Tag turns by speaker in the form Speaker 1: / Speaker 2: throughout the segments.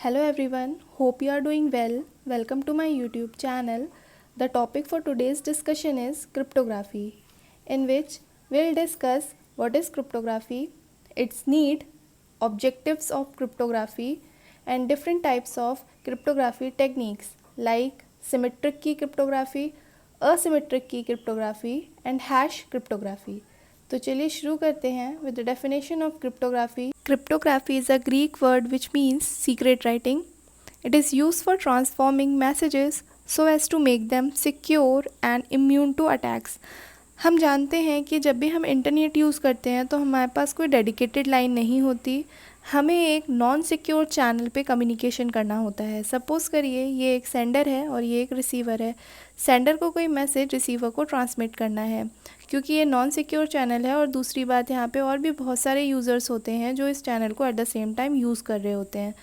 Speaker 1: Hello everyone, hope you are doing well. Welcome to my YouTube channel. The topic for today's discussion is cryptography, in which we'll discuss what is cryptography, its need, objectives of cryptography, and different types of cryptography techniques like symmetric key cryptography, asymmetric key cryptography, and hash cryptography. तो चलिए शुरू करते हैं with the definition of cryptography. Cryptography is a Greek word which means secret writing. It is use for transforming messages so as to make them secure and immune to attacks. हम जानते हैं कि जब भी हम इंटरनेट यूज़ करते हैं तो हमारे पास कोई डेडिकेटेड लाइन नहीं होती, हमें एक नॉन सिक्योर चैनल पे कम्युनिकेशन करना होता है. सपोज़ करिए ये एक सेंडर है और ये एक रिसीवर है. सेंडर को कोई मैसेज रिसीवर को ट्रांसमिट करना है. क्योंकि ये नॉन सिक्योर चैनल है और दूसरी बात यहाँ पे और भी बहुत सारे यूज़र्स होते हैं जो इस चैनल को at the same time use कर रहे होते हैं.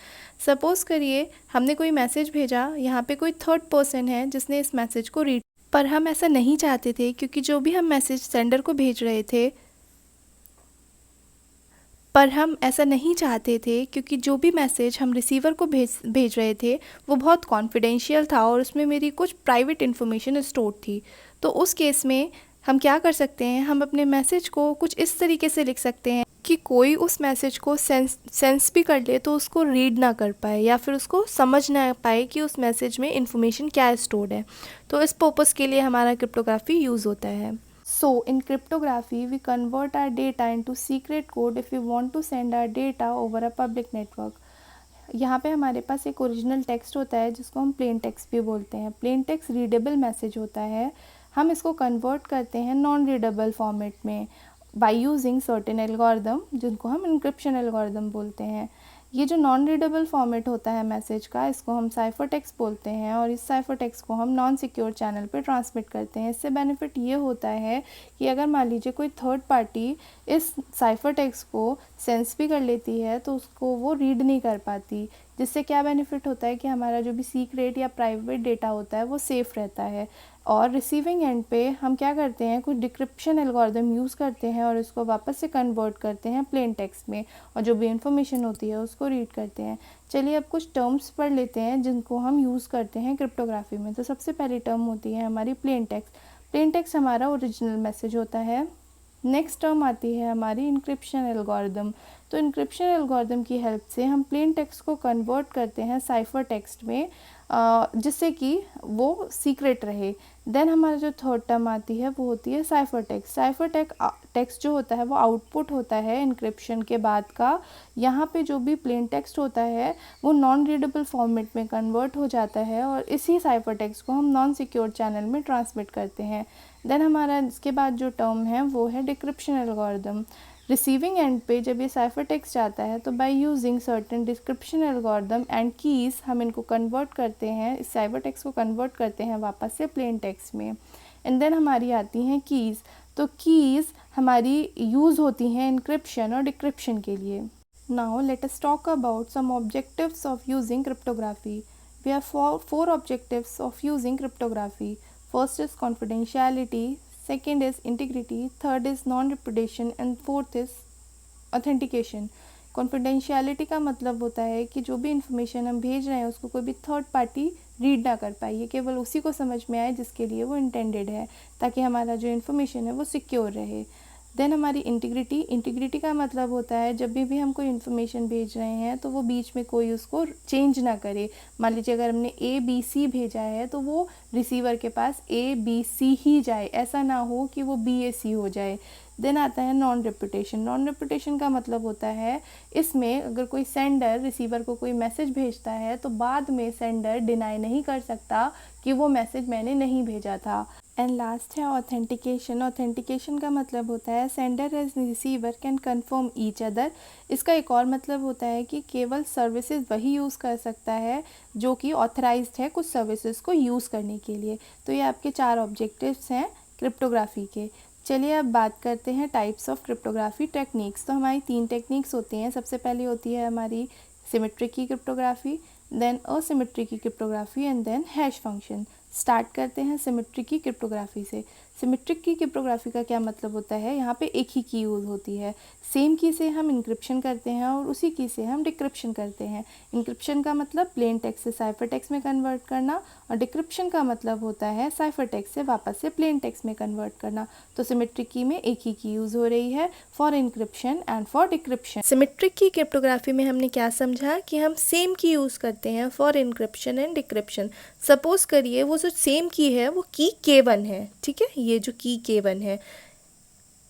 Speaker 1: सपोज़ करिए हमने कोई मैसेज भेजा, यहाँ पे कोई थर्ड पर्सन है जिसने इस मैसेज को रीड, पर हम ऐसा नहीं चाहते थे क्योंकि जो भी हम मैसेज सेंडर को भेज रहे थे पर हम ऐसा नहीं चाहते थे क्योंकि जो भी मैसेज हम रिसीवर को भेज रहे थे वो बहुत कॉन्फिडेंशियल था और उसमें मेरी कुछ प्राइवेट इन्फॉर्मेशन स्टोर थी. तो उस केस में हम क्या कर सकते हैं, हम अपने मैसेज को कुछ इस तरीके से लिख सकते हैं कि कोई उस मैसेज को सेंस भी कर ले तो उसको रीड ना कर पाए या फिर उसको समझ ना पाए कि उस मैसेज में इन्फॉर्मेशन क्या स्टोर्ड है. तो इस पर्पज़ के लिए हमारा क्रिप्टोग्राफी यूज़ होता है. So in cryptography, we convert our data into secret code if we want to send our data over a public network. यहाँ पे हमारे पास एक ओरिजिनल टेक्स्ट होता है जिसको हम प्लेन टेक्स्ट भी बोलते हैं. प्लेन टेक्स्ट रीडेबल मैसेज होता है. हम इसको कन्वर्ट करते हैं नॉन रीडेबल फॉर्मेट में बाय यूजिंग सर्टेन एल्गोरिदम जिनको हम इंक्रिप्शन एल्गोरिदम बोलते हैं. ये जो नॉन रीडेबल फॉर्मेट होता है मैसेज का, इसको हम साइफर टेक्स्ट बोलते हैं और इस साइफर टेक्स्ट को हम नॉन सिक्योर चैनल पे ट्रांसमिट करते हैं. इससे बेनिफिट ये होता है कि अगर मान लीजिए कोई थर्ड पार्टी इस साइफर टेक्स्ट को सेंस भी कर लेती है तो उसको वो रीड नहीं कर पाती, जिससे क्या बेनिफिट होता है कि हमारा जो भी सीक्रेट या प्राइवेट डेटा होता है वो सेफ़ रहता है. और रिसीविंग एंड पे हम क्या करते हैं, कुछ डिक्रिप्शन एल्गोरिदम यूज़ करते हैं और इसको वापस से कन्वर्ट करते हैं प्लेन टेक्स्ट में और जो भी इन्फॉर्मेशन होती है उसको रीड करते हैं. चलिए अब कुछ टर्म्स पढ़ लेते हैं जिनको हम यूज़ करते हैं क्रिप्टोग्राफी में. तो सबसे पहली टर्म होती है हमारी प्लेन टेक्स्ट. प्लेन टेक्स्ट हमारा ओरिजिनल मैसेज होता है. नेक्स्ट टर्म आती है हमारी इंक्रिप्शन एल्गोरिदम. तो इंक्रिप्शन एल्गोरिदम की हेल्प से हम प्लेन टेक्स्ट को कन्वर्ट करते हैं साइफर टेक्स्ट में जिससे कि वो सीक्रेट रहे. देन हमारा जो थर्ड टर्म आती है वो होती है साइफर टेक्स्ट. साइफर टेक्स्ट जो होता है वो आउटपुट होता है इंक्रिप्शन के बाद का. यहाँ पे जो भी प्लेन टेक्स्ट होता है वो नॉन रीडेबल फॉर्मेट में कन्वर्ट हो जाता है और इसी साइफर टेक्स्ट को हम नॉन सिक्योर चैनल में ट्रांसमिट करते हैं. देन हमारा इसके बाद जो टर्म है वो है डिक्रिप्शन एल्गोरिदम. रिसीविंग एंड पे जब ये साइफर टेक्स्ट आता है तो by using certain description algorithm and keys हम इनको कन्वर्ट करते हैं, इस साइफर टेक्स्ट को कन्वर्ट करते हैं वापस से प्लेन टेक्स्ट में. एंड देन हमारी आती हैं कीज़. तो कीज़ हमारी यूज़ होती हैं इंक्रिप्शन और डिक्रिप्शन के लिए. Now let us talk about some objectives of using cryptography. We have four objectives of using cryptography. First is confidentiality, second is integrity, third is non-repudiation and fourth is authentication. Confidentiality का मतलब होता है कि जो भी information हम भेज रहे हैं उसको कोई भी थर्ड पार्टी रीड ना कर पाए, ये केवल उसी को समझ में आए जिसके लिए वो इंटेंडेड है, ताकि हमारा जो इन्फॉर्मेशन है वो सिक्योर रहे. देन हमारी इंटीग्रिटी का मतलब होता है जब भी हम कोई इन्फॉर्मेशन भेज रहे हैं तो वो बीच में कोई उसको चेंज ना करे. मान लीजिए अगर हमने ABC भेजा है तो वो रिसीवर के पास ABC ही जाए, ऐसा ना हो कि वो BAC हो जाए. देन आता है नॉन रेपुटेशन. नॉन रेपुटेशन का मतलब होता है इसमें अगर कोई सेंडर रिसीवर को कोई मैसेज भेजता है तो बाद में सेंडर डिनाई नहीं कर सकता कि वो मैसेज मैंने नहीं भेजा था. एंड लास्ट है ऑथेंटिकेशन. ऑथेंटिकेशन का मतलब होता है sender as receiver can confirm each other. इसका एक और मतलब होता है कि केवल सर्विसेज वही यूज़ कर सकता है जो कि ऑथराइज्ड है कुछ सर्विसेज को यूज़ करने के लिए. तो ये आपके 4 ऑब्जेक्टिव्स हैं क्रिप्टोग्राफी के. चलिए अब बात करते हैं टाइप्स ऑफ क्रिप्टोग्राफी टेक्निक्स. तो हमारी 3 टेक्निक्स होती हैं. सबसे पहले होती है हमारी symmetric key cryptography, then asymmetric की cryptography and then hash function. Start करते हैं सिमेट्रिक की क्रिप्टोग्राफी से. सिमेट्रिक की क्रिप्टोग्राफी का क्या मतलब होता है, यहाँ पे एक ही की यूज़ होती है। सेम की से हम इंक्रिप्शन करते हैं और उसी की से हम डिक्रिप्शन करते हैं। इंक्रिप्शन का मतलब प्लेन टेक्स्ट से साइफर टेक्स्ट में कन्वर्ट करना, और डिक्रिप्शन का मतलब होता है साइफर टेक्स्ट से वापस से प्लेन टेक्स्ट में कन्वर्ट करना। तो सिमेट्रिक की में एक ही की यूज़ हो रही है for encryption and for decryption. Symmetric key cryptography में हमने क्या समझा कि हम सेम की यूज़ करते हैं for encryption and decryption. Suppose करिए वो जो सेम की है वो की K1 है, ठीक है, ये जो की K1 है।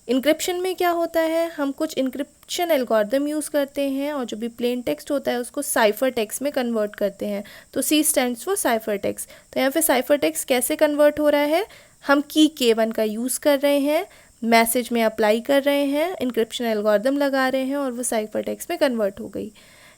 Speaker 1: इंक्रिप्शन में क्या होता है, हम कुछ इंक्रिप्शन एल्गोरिदम यूज़ करते हैं और जो भी प्लेन टेक्स्ट होता है उसको साइफर टेक्स्ट में कन्वर्ट करते हैं। तो C stands for cipher text. तो यहाँ पे साइफर टेक्स्ट कैसे कन्वर्ट हो रहा है, हम की K1 का यूज़ कर रहे हैं, मैसेज में अप्लाई कर रहे हैं, इंक्रिप्शन एल्गोरिदम लगा रहे हैं और वो साइफर टेक्स्ट में कन्वर्ट हो गई।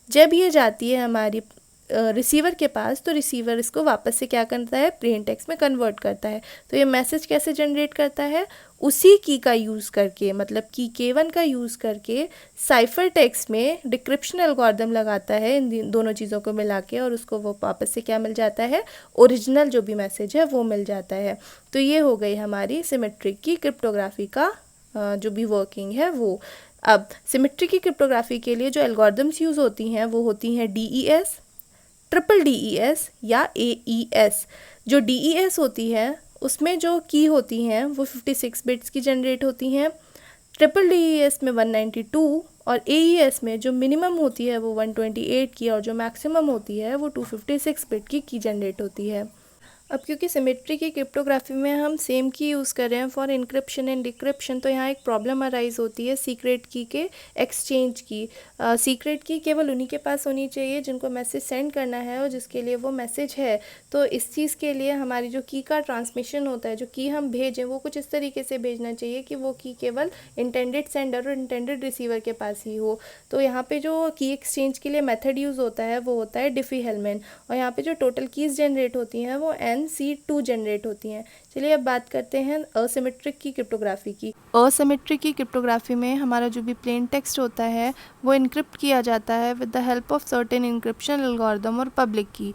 Speaker 1: जब ये जाती है हमारी रिसीवर के पास, तो रिसीवर इसको वापस से क्या करता है, प्लेन टेक्स्ट में कन्वर्ट करता है। तो ये मैसेज कैसे जनरेट करता है, उसी की का यूज़ करके, मतलब की K1 का यूज़ करके साइफर टेक्स्ट में डिक्रिप्शन एल्गोरिदम लगाता है इन दोनों चीज़ों को मिला के, और उसको वो वापस से क्या मिल जाता है, ओरिजिनल जो भी मैसेज है वो मिल जाता है। तो ये हो गई हमारी सिमेट्रिक की क्रिप्टोग्राफी का जो भी वर्किंग है वो। अब सिमेट्रिक की क्रिप्टोग्राफी के लिए जो एल्गोरिदम्स यूज़ होती हैं वो होती हैं DES, ट्रिपल DES या AES। जो DES होती है उसमें जो की होती हैं वो 56 बिट्स की जनरेट होती हैं, ट्रिपल DES में 192, और AES में जो मिनिमम होती है वो 128 की और जो मैक्सिमम होती है वो 256 बिट की जनरेट होती है। अब क्योंकि सिमेट्री की क्रिप्टोग्राफी में हम सेम की यूज़ कर रहे हैं फॉर इंक्रिप्शन एंड डिक्रिप्शन, तो यहाँ एक प्रॉब्लम अराइज होती है सीक्रेट की के एक्सचेंज की। सीक्रेट की केवल उन्हीं के पास होनी चाहिए जिनको मैसेज सेंड करना है और जिसके लिए वो मैसेज है। तो इस चीज़ के लिए हमारी जो की का ट्रांसमिशन होता है, जो की हम भेजें वो कुछ इस तरीके से भेजना चाहिए कि वो की केवल इंटेंडेड सेंडर और इंटेंडेड रिसीवर के पास ही हो। तो यहाँ पे जो की एक्सचेंज के लिए मेथड यूज़ होता है वो होता है डिफी-हेलमैन, और यहाँ पे जो टोटल कीज़ जनरेट होती हैं वो NC2 जनरेट होती हैं। चलिए अब बात करते हैं असिमेट्रिक की क्रिप्टोग्राफी की। असिमेट्रिक की क्रिप्टोग्राफी में हमारा जो भी प्लेन टेक्स्ट होता है वो इनक्रिप्ट किया जाता है with the help of certain encryption algorithm और पब्लिक की,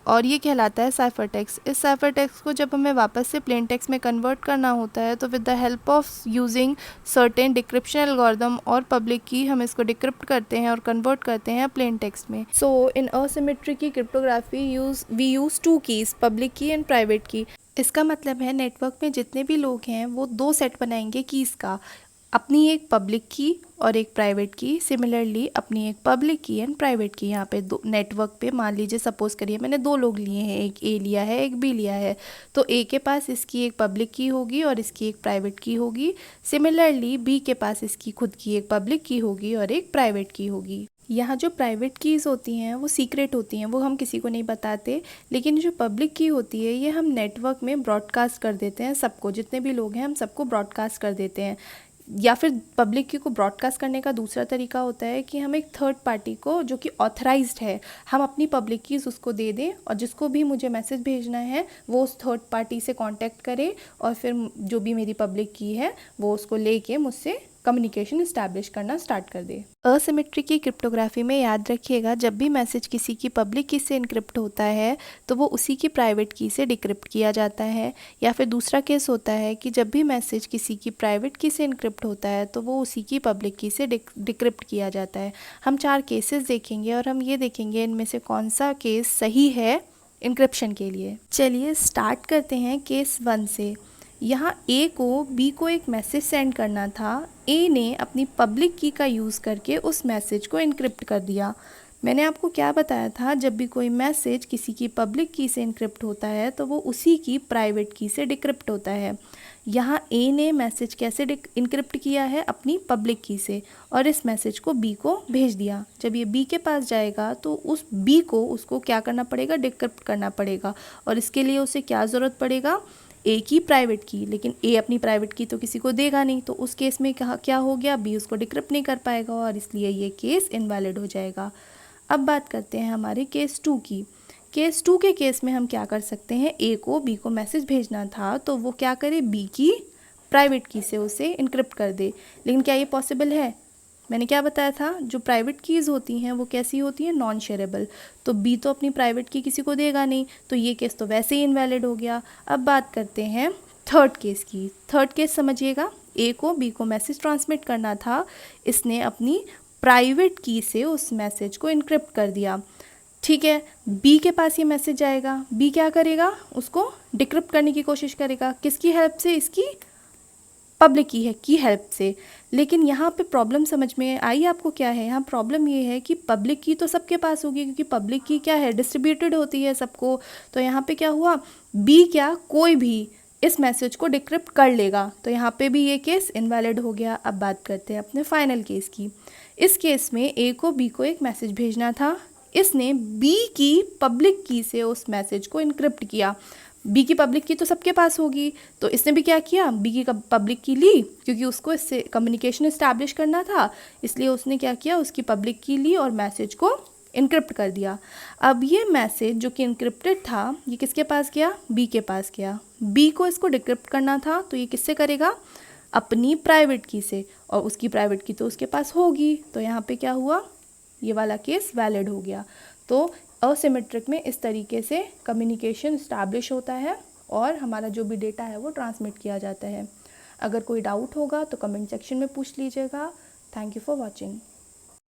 Speaker 1: और ये कहलाता है साइफर टेक्स्ट। इस साइफर टेक्स्ट को जब हमें वापस से प्लेन टेक्स्ट में कन्वर्ट करना होता है तो with the help of using certain decryption algorithm और पब्लिक की हम इसको डिक्रिप्ट करते हैं और कन्वर्ट करते हैं प्लेन टेक्स्ट में। सो इन असिमेट्रिक की cryptography we use 2 keys, public key and private key. इसका मतलब है नेटवर्क में जितने भी लोग हैं वो 2 सेट बनाएंगे कीज़ का, अपनी एक पब्लिक की और एक प्राइवेट की। सिमिलरली अपनी एक पब्लिक की एंड प्राइवेट की। यहाँ पे दो नेटवर्क पे मान लीजिए सपोज़ करिए मैंने 2 लोग लिए हैं, एक A लिया है एक B लिया है, तो A के पास इसकी एक पब्लिक की होगी और इसकी एक प्राइवेट की होगी। सिमिलरली B के पास इसकी खुद की एक पब्लिक की होगी और एक प्राइवेट की होगी। यहाँ जो प्राइवेट कीज़ होती हैं वो सीक्रेट होती हैं, वो हम किसी को नहीं बताते, लेकिन जो पब्लिक की होती है ये हम नेटवर्क में ब्रॉडकास्ट कर देते हैं सबको, जितने भी लोग हैं हम सबको ब्रॉडकास्ट कर देते हैं। या फिर पब्लिक की को ब्रॉडकास्ट करने का दूसरा तरीका होता है कि हम एक थर्ड पार्टी को जो कि ऑथराइज्ड है, हम अपनी पब्लिक कीज़ उसको दे दें और जिसको भी मुझे मैसेज भेजना है वो उस थर्ड पार्टी से कांटेक्ट करे और फिर जो भी मेरी पब्लिक की है वो उसको लेके मुझसे कम्युनिकेशन इस्टेब्लिश करना स्टार्ट कर दे। असिमेट्रिक की क्रिप्टोग्राफी में याद रखिएगा जब भी मैसेज किसी की पब्लिक की से इनक्रिप्ट होता है तो वो उसी की प्राइवेट की से डिक्रिप्ट किया जाता है, या फिर दूसरा केस होता है कि जब भी मैसेज किसी की प्राइवेट की से इनक्रिप्ट होता है तो वो उसी की पब्लिक की से डिक्रिप्ट किया जाता है। हम 4 केसेस देखेंगे और हम ये देखेंगे इनमें से कौन सा केस सही है इनक्रिप्शन के लिए। चलिए स्टार्ट करते हैं केस 1 से। यहाँ A को B को एक मैसेज सेंड करना था। A ने अपनी पब्लिक की का यूज़ करके उस मैसेज को इनक्रिप्ट कर दिया। मैंने आपको क्या बताया था, जब भी कोई मैसेज किसी की पब्लिक की से इनक्रिप्ट होता है तो वो उसी की प्राइवेट की से डिक्रिप्ट होता है। यहाँ A ने मैसेज कैसे इनक्रिप्ट किया है, अपनी पब्लिक की से, और इस मैसेज को B को भेज दिया। जब ये B के पास जाएगा तो उस B को उसको क्या करना पड़ेगा, डिक्रिप्ट करना पड़ेगा, और इसके लिए उसे क्या ज़रूरत पड़ेगा, A की प्राइवेट की। लेकिन A अपनी प्राइवेट की तो किसी को देगा नहीं, तो उस केस में क्या हो गया, B उसको डिक्रिप्ट नहीं कर पाएगा और इसलिए ये केस इनवैलिड हो जाएगा। अब बात करते हैं हमारे केस 2 की। केस 2 के केस में हम क्या कर सकते हैं, A को B को मैसेज भेजना था तो वो क्या करे, B की प्राइवेट की से उसे इनक्रिप्ट कर दे। लेकिन क्या ये पॉसिबल है, मैंने क्या बताया था, जो प्राइवेट कीज़ होती हैं वो कैसी होती हैं, नॉन शेयरेबल। तो B तो अपनी प्राइवेट की किसी को देगा नहीं, तो ये केस तो वैसे ही इनवैलिड हो गया। अब बात करते हैं थर्ड केस समझिएगा, ए को बी को मैसेज ट्रांसमिट करना था, इसने अपनी प्राइवेट की से उस मैसेज को इनक्रिप्ट कर दिया। ठीक है, बी के पास ये मैसेज जाएगा, बी क्या करेगा, उसको डिक्रिप्ट करने की कोशिश करेगा, किसकी हेल्प से, इसकी पब्लिक की हेल्प से। लेकिन यहाँ पे प्रॉब्लम समझ में आई आपको क्या है, यहाँ प्रॉब्लम ये है कि पब्लिक की तो सबके पास होगी, क्योंकि पब्लिक की क्या है, डिस्ट्रीब्यूटेड होती है सबको। तो यहाँ पे क्या हुआ, बी क्या, कोई भी इस मैसेज को डिक्रिप्ट कर लेगा, तो यहाँ पे भी ये केस इनवैलिड हो गया। अब बात करते हैं अपने फाइनल केस की। इस केस में ए को बी को एक मैसेज भेजना था, इसने बी की पब्लिक की से उस मैसेज को इनक्रिप्ट किया। बी की पब्लिक की तो सबके पास होगी, तो इसने भी क्या किया, बी की पब्लिक की ली, क्योंकि उसको इससे कम्युनिकेशन इस्टेब्लिश करना था, इसलिए उसने क्या किया, उसकी पब्लिक की ली और मैसेज को इनक्रिप्ट कर दिया। अब ये मैसेज जो कि इनक्रिप्टेड था, ये किसके पास गया, बी के पास गया। बी को इसको डिक्रिप्ट करना था, तो ये किससे करेगा, अपनी प्राइवेट की से, और उसकी प्राइवेट की तो उसके पास होगी। तो यहाँ पे क्या हुआ, ये वाला केस वैलिड हो गया। तो असिमेट्रिक में इस तरीके से कम्युनिकेशन इस्टेब्लिश होता है और हमारा जो भी डेटा है वो ट्रांसमिट किया जाता है। अगर कोई डाउट होगा तो कमेंट सेक्शन में पूछ लीजिएगा। Thank you for watching.